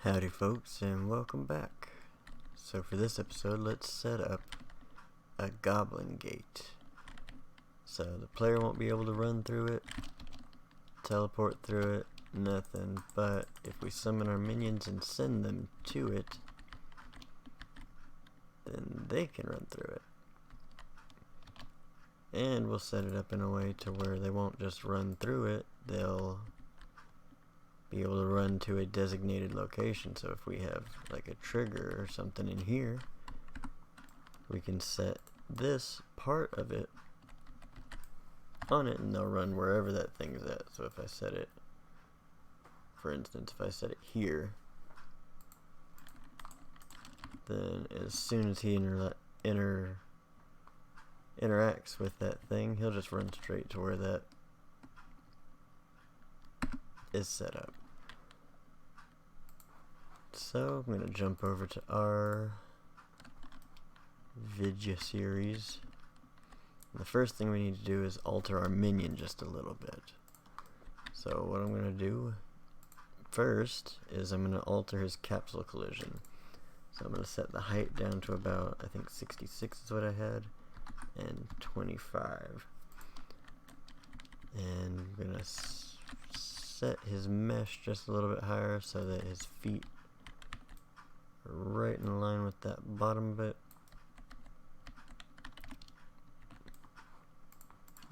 Howdy folks, and welcome back. So for this episode, let's set up a GoblinGate. So the player won't be able to run through it, teleport through it, nothing. But if we summon our minions and send them to it, then they can run through it. And we'll set it up in a way to where they won't just run through it, they'll be able to run to a designated location. So if we have like a trigger or something in here, we can set this part of it on it and they'll run wherever that thing's at. So if I set it, for instance, if I set it here, then as soon as he interacts with that thing, he'll just run straight to where that is set up. So I'm going to jump over to our video series. And the first thing we need to do is alter our minion just a little bit. So what I'm going to do first is I'm going to alter his capsule collision. So I'm going to set the height down to about, I think 66 is what I had, and 25. And I'm going to set his mesh just a little bit higher so that his feet are right in line with that bottom bit.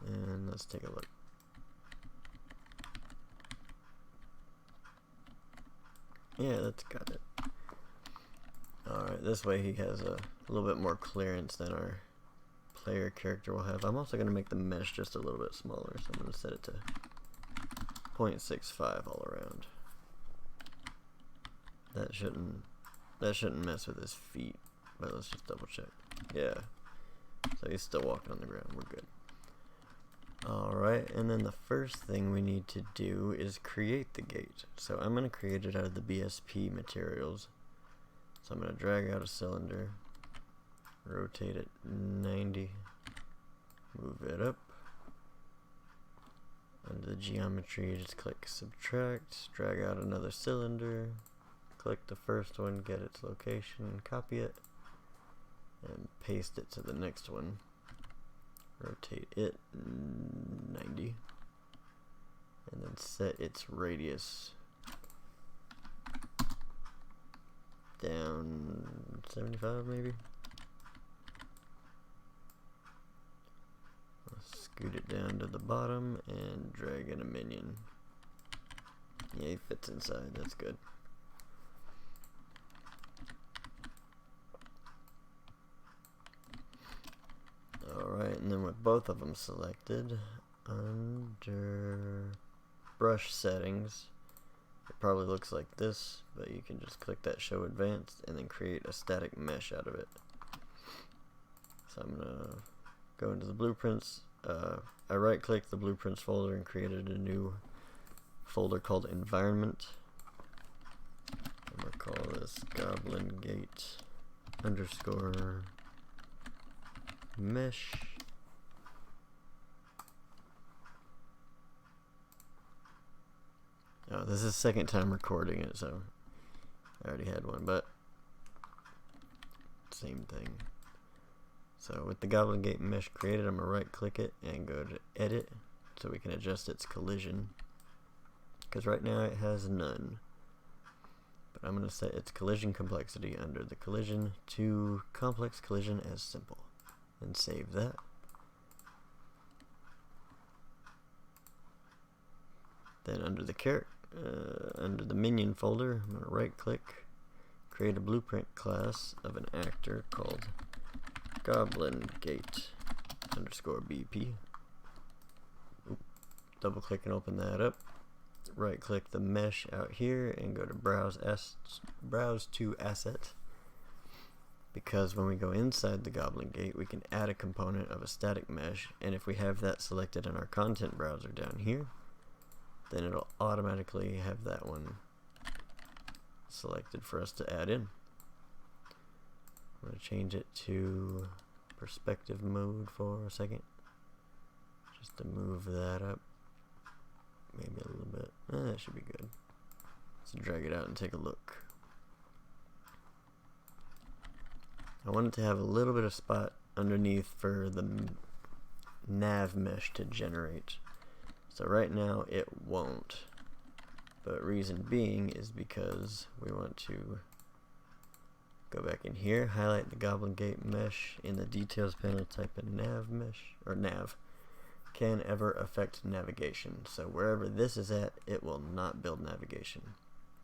And let's take a look. Yeah, that's got it. Alright, this way he has a little bit more clearance than our player character will have. I'm also going to make the mesh just a little bit smaller, so I'm going to set it to 0.65 all around. That shouldn't mess with his feet, but let's just double check. Yeah, so he's still walking on the ground. We're good. Alright, and then the first thing we need to do is create the gate. So I'm going to create it out of the BSP materials. So I'm going to drag out a cylinder, rotate it 90, move it up. Under the geometry, just click subtract, drag out another cylinder, click the first one, get its location, copy it, and paste it to the next one. Rotate it 90, and then set its radius down 75 maybe. Scoot it down to the bottom and drag in a minion. Yeah, he fits inside, that's good. Alright, and then with both of them selected, under brush settings, it probably looks like this, but you can just click that show advanced and then create a static mesh out of it. So I'm going to go into the blueprints. I right clicked the blueprints folder and created a new folder called environment. I'm going to call this GoblinGate _ mesh. Oh, this is the second time recording it, so I already had one, but same thing. So with the GoblinGate mesh created, I'm going to right click it and go to edit so we can adjust its collision, because right now it has none. But I'm going to set its collision complexity under the collision to complex collision as simple, and save that. Then under the minion folder, I'm going to right click, create a blueprint class of an actor called GoblinGate _ BP. Double click and open that up. Right click the mesh out here and go to browse to asset. Because when we go inside the GoblinGate, we can add a component of a static mesh, and if we have that selected in our content browser down here, then it'll automatically have that one selected for us to add in. I'm going to change it to perspective mode for a second, just to move that up maybe a little bit. That should be good. Let's drag it out and take a look. I want it to have a little bit of spot underneath for the Nav Mesh to generate. So right now it won't. But reason being is because we want to go back in here, highlight the GoblinGate mesh, in the details panel type in Nav Mesh, or Nav, can ever affect navigation. So wherever this is at, it will not build navigation.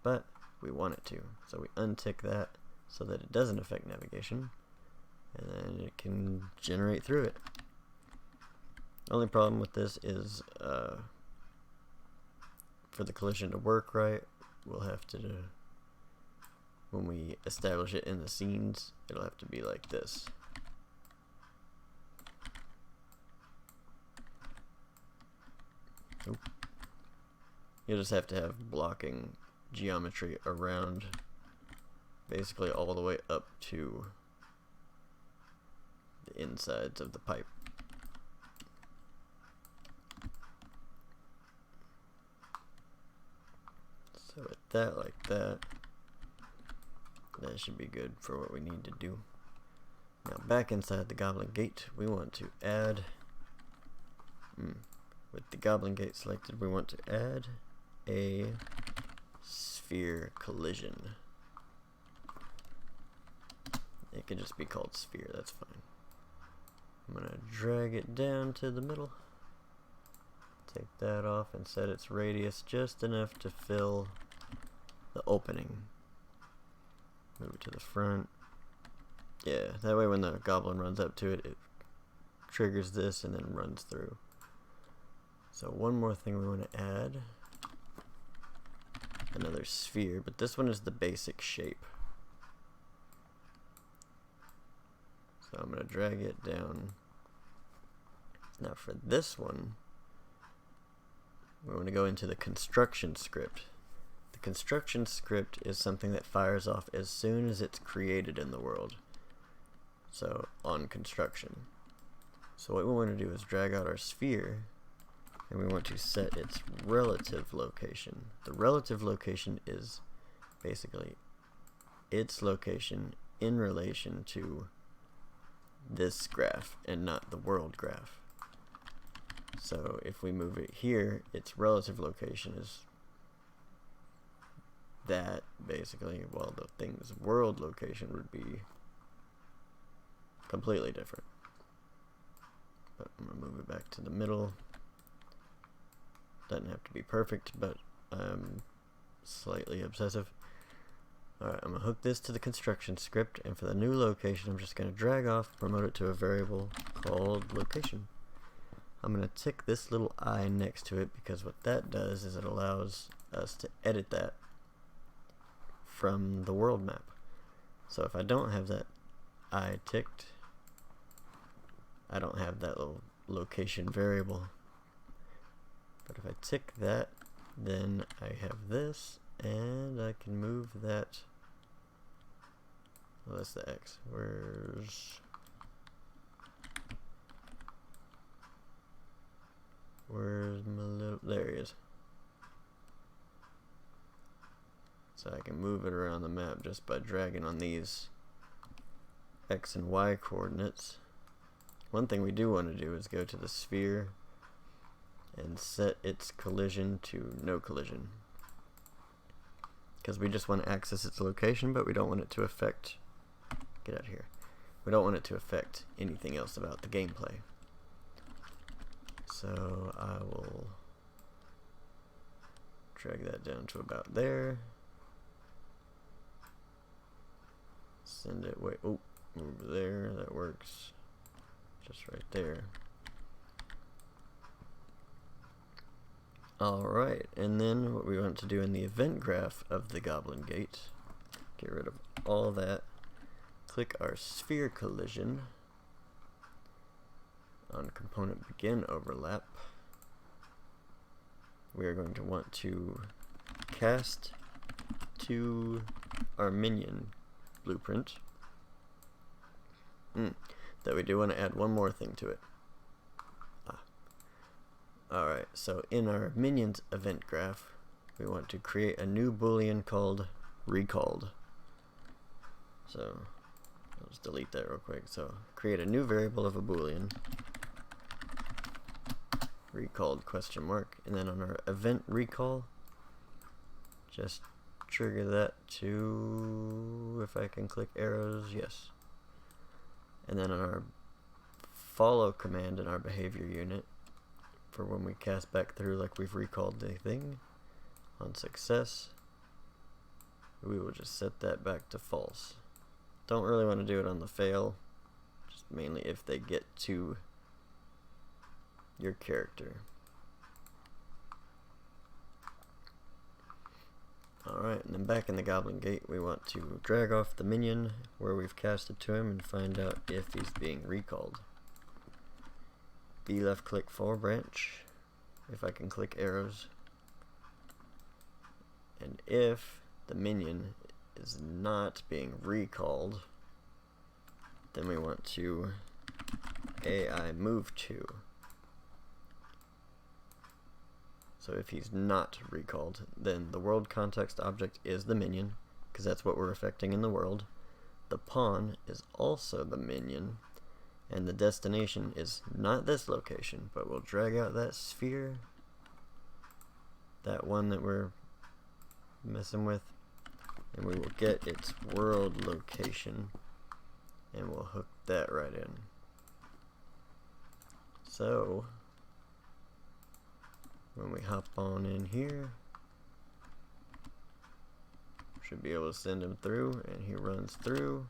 But we want it to. So we untick that so that it doesn't affect navigation, and then it can generate through it. Only problem with this is for the collision to work right, we'll have to, when we establish it in the scenes, it'll have to be like this. Oop. You'll just have to have blocking geometry around basically all the way up to the insides of the pipe. So with that like that, that should be good for what we need to do. Now back inside the GoblinGate, we want to add, with the GoblinGate selected, we want to add a sphere collision. It can just be called sphere, that's fine. I'm going to drag it down to the middle, take that off and set its radius just enough to fill the opening. Move it to the front. Yeah, that way when the goblin runs up to it, it triggers this and then runs through. So one more thing we want to add, another sphere, but this one is the basic shape. So I'm going to drag it down. Now for this one, we want to go into the construction script. The construction script is something that fires off as soon as it's created in the world. So on construction. So what we want to do is drag out our sphere, and we want to set its relative location. The relative location is basically its location in relation to this graph and not the world graph. So if we move it here, its relative location is that basically, while the thing's world location would be completely different. But I'm going to move it back to the middle. Doesn't have to be perfect, but I'm slightly obsessive. Alright, I'm going to hook this to the construction script, and for the new location I'm just going to drag off, promote it to a variable called location. I'm going to tick this little eye next to it, because what that does is it allows us to edit that from the world map. So if I don't have that eye ticked, I don't have that little location variable. But if I tick that, then I have this, and I can move that. Well, that's the X. Where's my little, there he is. So I can move it around the map just by dragging on these X and Y coordinates. One thing we do want to do is go to the sphere and set its collision to no collision, because we just want to access its location, but we don't want it to affect, get out of here, we don't want it to affect anything else about the gameplay. So I will drag that down to about there, send it way, oh, over there, that works, just right there. Alright, and then what we want to do in the event graph of the GoblinGate, get rid of all that, click our sphere collision on component begin overlap. We are going to want to cast to our Minion blueprint. That we do want to add one more thing to it. Alright, so in our Minions event graph, we want to create a new boolean called recalled. So I'll just delete that real quick. So create a new variable of a boolean, recalled question mark, and then on our event recall, just trigger that to, if I can click arrows, yes. And then on our follow command in our behavior unit, for when we cast back through like we've recalled the thing, on success, we will just set that back to false. Don't really want to do it on the fail, just mainly if they get to your character. Alright, and then back in the GoblinGate, we want to drag off the minion where we've casted to him and find out if he's being recalled. B left click for branch, if I can click arrows, and if the minion is not being recalled, then we want to AI move to. So if he's not recalled, then the world context object is the minion, because that's what we're affecting in the world. The pawn is also the minion, and the destination is not this location, but we'll drag out that sphere, that one that we're messing with, and we will get its world location, and we'll hook that right in. So when we hop on in here, should be able to send him through, and he runs through,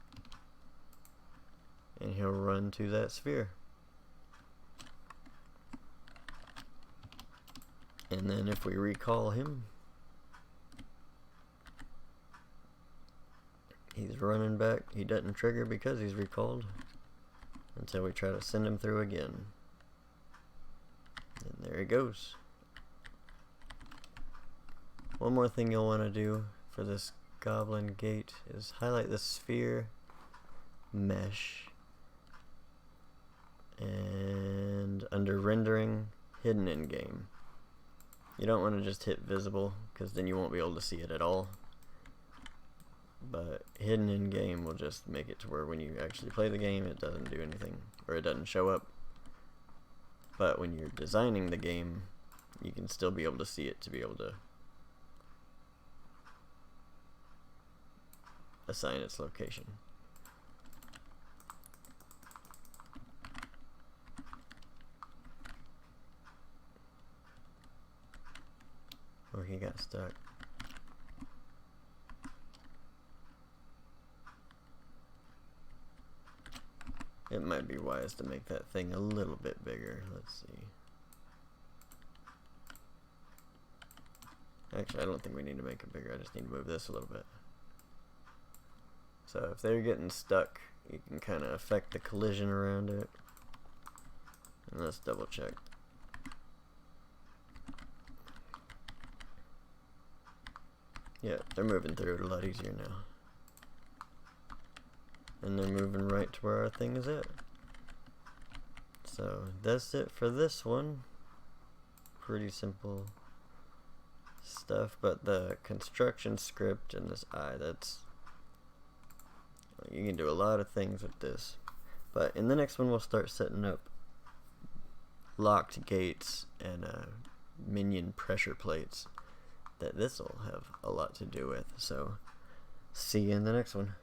and he'll run to that sphere. And then if we recall him, he's running back. He doesn't trigger because he's recalled until we try to send him through again. And there he goes. One more thing you'll want to do for this GoblinGate is highlight the sphere mesh, and under rendering, hidden in game. You don't want to just hit visible, because then you won't be able to see it at all. But hidden in game will just make it to where when you actually play the game, it doesn't do anything, or it doesn't show up. But when you're designing the game, you can still be able to see it to be able to assign its location. Oh, he got stuck. It might be wise to make that thing a little bit bigger. Let's see. Actually, I don't think we need to make it bigger. I just need to move this a little bit. So if they're getting stuck, you can kind of affect the collision around it. And let's double check. Yeah, they're moving through it a lot easier now. And they're moving right to where our thing is at. So that's it for this one. Pretty simple stuff, but the construction script and this eye, that's, you can do a lot of things with this. But in the next one we'll start setting up locked gates and minion pressure plates that this will have a lot to do with. So see you in the next one.